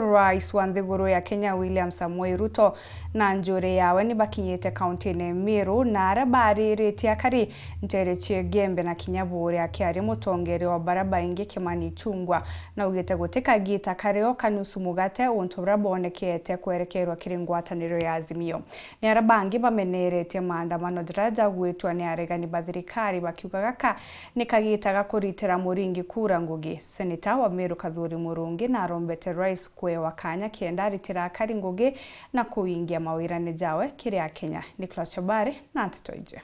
Rais wa Nthiguru ya Kenya William Samoei Ruto na NJURI yawe nibakinyite kaunti-ini Meru na arabarĩrĩtie akari NTEERE IGEMBE na kinya BUURI akiari mũtongoria wa barabara ingi Kimani Ichung'wah na ugite gutikagita kareo kanusu mugate untu burabonekete kwerekerwa kiri ngwatanĩro ya Azimio. Ni arabangi bameneretie maandamano diraja gwitwa ni aregani ba thirikari bakiuga gaka nikagitaga kuritira muringi kura ngugi. Seneta wa Meru Kathuri Murungi na arombete RAIS wakanya kienda aritira akari ngugi na kuingia mawirani jawe kiri ya Kenya. Nicholas Chabari na Antitoije.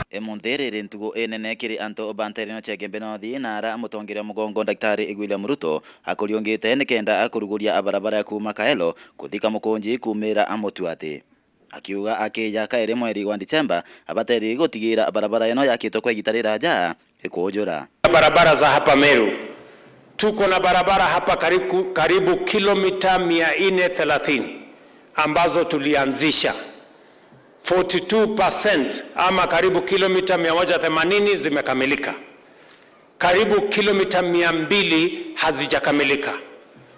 Emunthirire ntugo enene kiri anto banterino chegembe nothi na ara mutongeria mugongo Daktari William Ruto akuriongite nikenda akuruguria abarabara ya kuma Kaelo kuthika mukunji kumira amutuate. Akiuga akija kaire mweri wa Disemba abateri gutigira barabara eno yakitwa kwa gitarira ja ikujura. Barabara za hapa Meru tuko na barabara hapa karibu kilomita 430 ambazo tulianzisha. 42% ama karibu kilomita 180 zimekamilika. Karibu kilomita 200 hazijakamilika.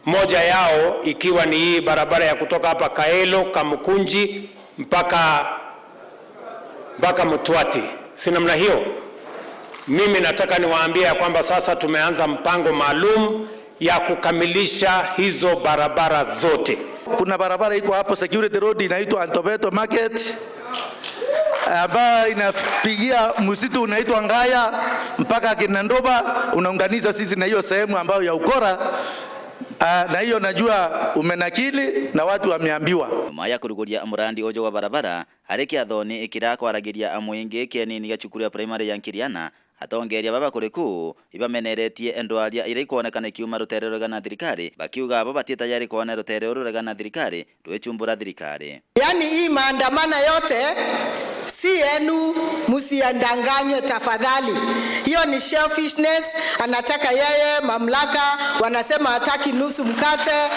Moja yao ikiwa ni hii barabara ya kutoka hapa Kaelo Kamukunji mpaka Mutwati. Si namna hiyo? Mimi nataka niwaambie kwamba sasa tumeanza mpango maalum ya kukamilisha hizo barabara zote. Kuna barabara iko hapo Security Road inaitwa Antobeto Market ambayo inapigia msitu unaitwa Ngaya mpaka Kinandoba, unaunganisha sisi na hiyo sehemu ambayo ya ukora. Na hiyo najua umenakili na watu wameambiwa. Maya kuruguria murandi ojo wa barabara ariki athoni ikira kwaragiria amwingi kianini gachukuria primary ya Nkiriana atongeria baba kuriku ibameneretie endwaria ire ikuonekana kiuma rutere rugana thirikari bakiuga baba tie tayari kuona rutere rugana thirikari rwechumbura thirikari. Yani hii maandamano yote si yenu, msiandanganywe tafadhali. Hiyo ni selfishness. Anataka yeye mamlaka, wanasema hataki nusu mkate,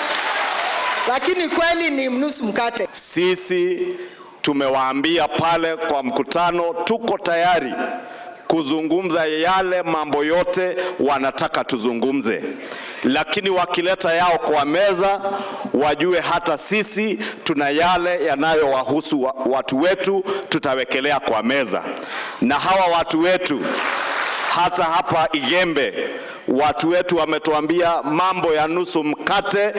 lakini kweli ni nusu mkate. Sisi tumewaambia pale kwa mkutano tuko tayari kuzungumza yale mambo yote wanataka tuzungumze, lakini wakileta yao kwa meza wajue hata sisi tuna yale yanayowahusu watu wetu tutawekelea kwa meza. Na hawa watu wetu hata hapa Igembe watu wetu wametuambia mambo ya nusu mkate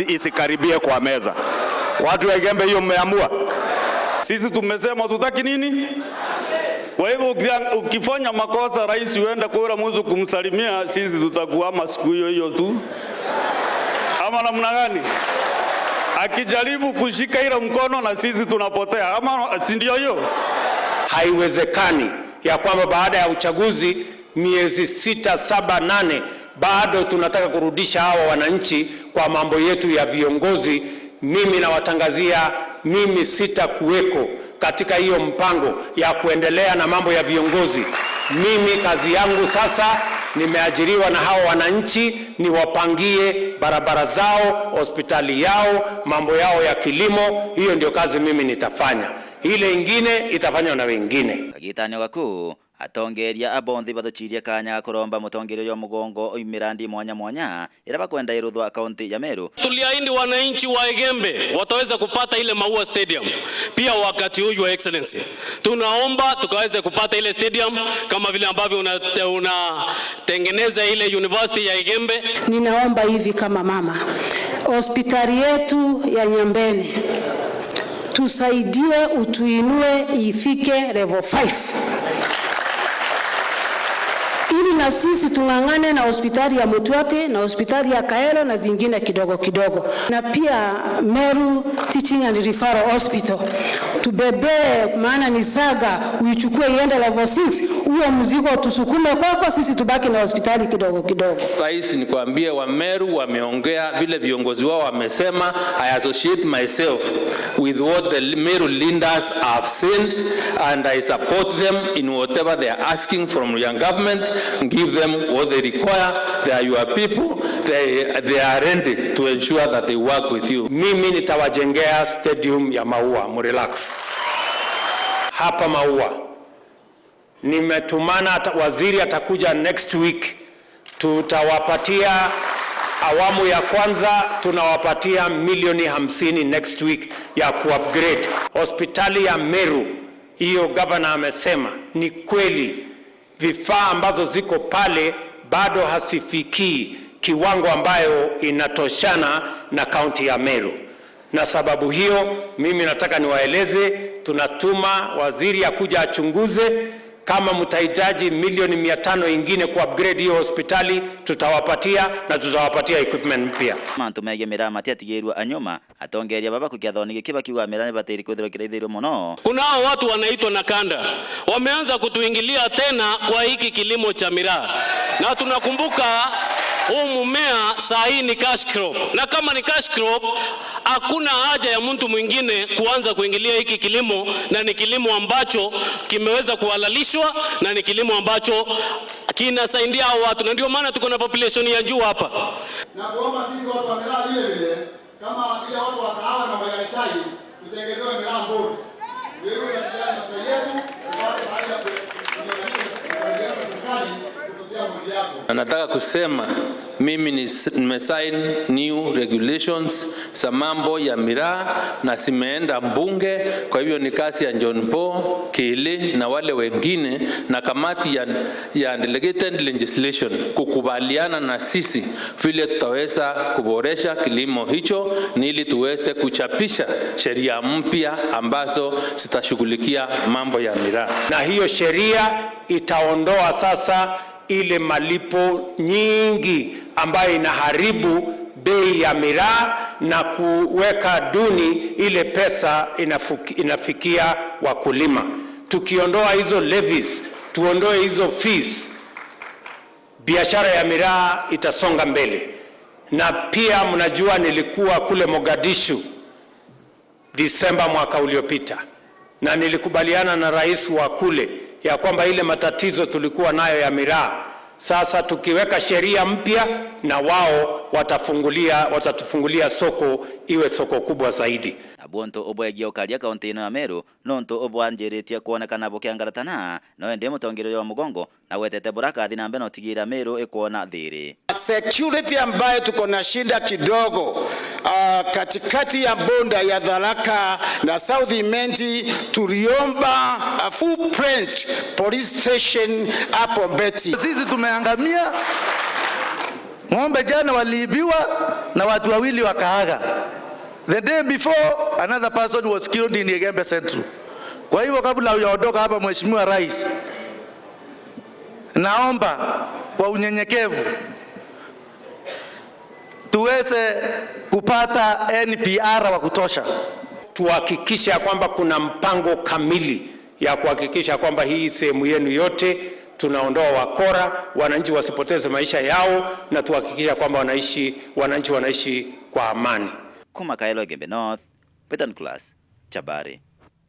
isikaribie kwa meza. Watu wa Igembe hiyo mmeamua? Sisi tumesema tutaki nini? Kwa hivyo ukifanya makosa rais uenda kwa mtu kumsalimia, sisi tutakuama siku hiyo tu. Ama namna gani? Akijaribu kushika ile mkono na sisi tunapotea. Ama si ndio hiyo? Haiwezekani ya kwamba baada ya uchaguzi miezi 6, 7, 8 bado tunataka kurudisha hawa wananchi kwa mambo yetu ya viongozi. Mimi nawatangazia, mimi sitakuweko katika hiyo mpango ya kuendelea na mambo ya viongozi. Mimi kazi yangu sasa, nimeajiriwa na hao wananchi niwapangie barabara zao, hospitali yao, mambo yao ya kilimo. Hiyo ndio kazi mimi nitafanya. Ile ingine itafanywa na wengine. Kagitani waku atongeria abonthi bathuchirie kanya kuromba mutongerio yo mugongo imirandi mwanya ira bakwenda iruthwa kaunti ya Meru. Tuliahidi wananchi wa Igembe wataweza kupata ile Maua Stadium pia wakati huu wa excellency. Tunaomba tukaweze kupata ile stadium kama vile ambavyo unatengeneza ile university ya Igembe. Ninaomba hivi kama mama, hospitali yetu ya Nyambene tusaidie, utuinue ifike level 5. Ili na sisi tungangane na hospitali ya Mutwati na hospitali ya Kaelo na zingine kidogo kidogo. Na pia Meru Teaching and Referral Hospital tubebe, maana ni saga uichukue iende level 6, huo mzigo tusukume kwako, sisi tubaki na hospitali kidogo kidogo. Rais ni kuambia wa Meru wameongea vile viongozi wao wamesema. I associate myself with what the Meru leaders have said and I support them in whatever they are asking from your government. Give them what they require. They are your people. They are ready to ensure that they work with you. Mimi nitawajengea stadium ya Maua, mrelax. Hapa Maua. Nimetumana waziri atakuja next week Tutawapatia awamu ya kwanza, tunawapatia milioni 50 next week ya kuupgrade hospitali ya Meru. Hiyo governor amesema ni kweli, vifaa ambazo ziko pale bado hasifikii kiwango ambayo inatoshana na kaunti ya Meru. Na sababu hiyo mimi nataka niwaeleze, tunatuma waziri akuja achunguze. Kama mtahitaji milioni 500 ingine ku upgrade hiyo hospitali, tutawapatia na tutawapatia equipment mpya. Mantu megemera matiatigirwa anyuma atongeria baba kukiathoni gikiba kiuga mera ni batiri kuthiro kiraithiro muno. Kuna hao watu wanaitwa na kanda wameanza kutuingilia tena kwa hiki kilimo cha miraa, na tunakumbuka huu mmea saa hii ni cash crop, na kama ni cash crop hakuna haja ya mtu mwingine kuanza kuingilia hiki kilimo, na ni kilimo ambacho kimeweza kuhalalishwa na ni kilimo ambacho kinasaidia watu, na ndio maana tuko na population ya juu hapa. Na kuomba sisi watu wa miraa vile kama vile watu wa kahawa na majani chai tutengenewe miraa mbora. Wewe unajua maslahi yetu kwa baada ya kutengeneza serikali. Nataka kusema mimi nimesign new regulations za mambo ya miraa na simeenda mbunge. Kwa hivyo ni kazi ya John Paul Kili na wale wengine na kamati ya delegated legislation kukubaliana na sisi vile tutaweza kuboresha kilimo hicho, ili tuweze kuchapisha sheria mpya ambazo zitashughulikia mambo ya miraa. Na hiyo sheria itaondoa sasa ile malipo nyingi ambayo inaharibu bei ya miraa na kuweka duni ile pesa inafikia wakulima. Tukiondoa hizo levies, tuondoe hizo fees, biashara ya miraa itasonga mbele. Na pia mnajua nilikuwa kule Mogadishu Disemba mwaka uliopita, na nilikubaliana na rais wa kule ya kwamba ile matatizo tulikuwa nayo ya miraa, sasa tukiweka sheria mpya na wao watatufungulia soko iwe soko kubwa zaidi. Abonto obwegia ukaria kaunti ino ya Meru nonto obwanjiritie kuonekana bukiangaratana no ende mutongero wa mugongo na wetete buraka thina mbe no tigira Meru ikuona thiri. Security ambayo tuko na shida kidogo katikati ya bonda ya Tharaka na South Imenti, tuliomba a full print police station hapo Mbeti. Sisi tumeangamia. Ng'ombe jana waliibiwa na watu wawili wakaaga. The day before another person was killed in IGEMBE Central. Kwa hivyo kabla hujaondoka hapa Mheshimiwa Rais, naomba kwa unyenyekevu tuweze kupata NPR wa kutosha. Tuhakikisha kwamba kuna mpango kamili ya kuhakikisha kwamba hii sehemu yenu yote tunaondoa wakora, wananchi wasipoteze maisha yao, na tuhakikisha kwamba wananchi wanaishi kwa amani. Kuma Kaelo Gembe North, Peter Nicholas, Chabari.